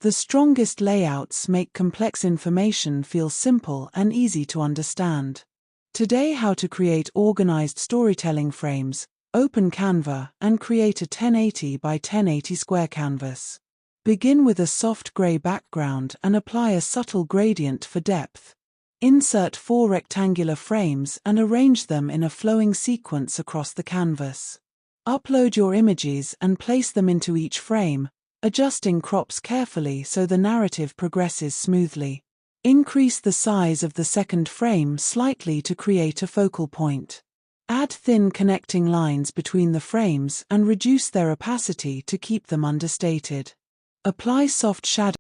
The strongest layouts make complex information feel simple and easy to understand. Today, how to create organized storytelling frames. Open Canva and create a 1080 by 1080 square canvas. Begin with a soft gray background and apply a subtle gradient for depth. Insert 4 rectangular frames and arrange them in a flowing sequence across the canvas. Upload your images and place them into each frame, adjusting crops carefully so the narrative progresses smoothly. Increase the size of the second frame slightly to create a focal point. Add thin connecting lines between the frames and reduce their opacity to keep them understated. Apply soft shadows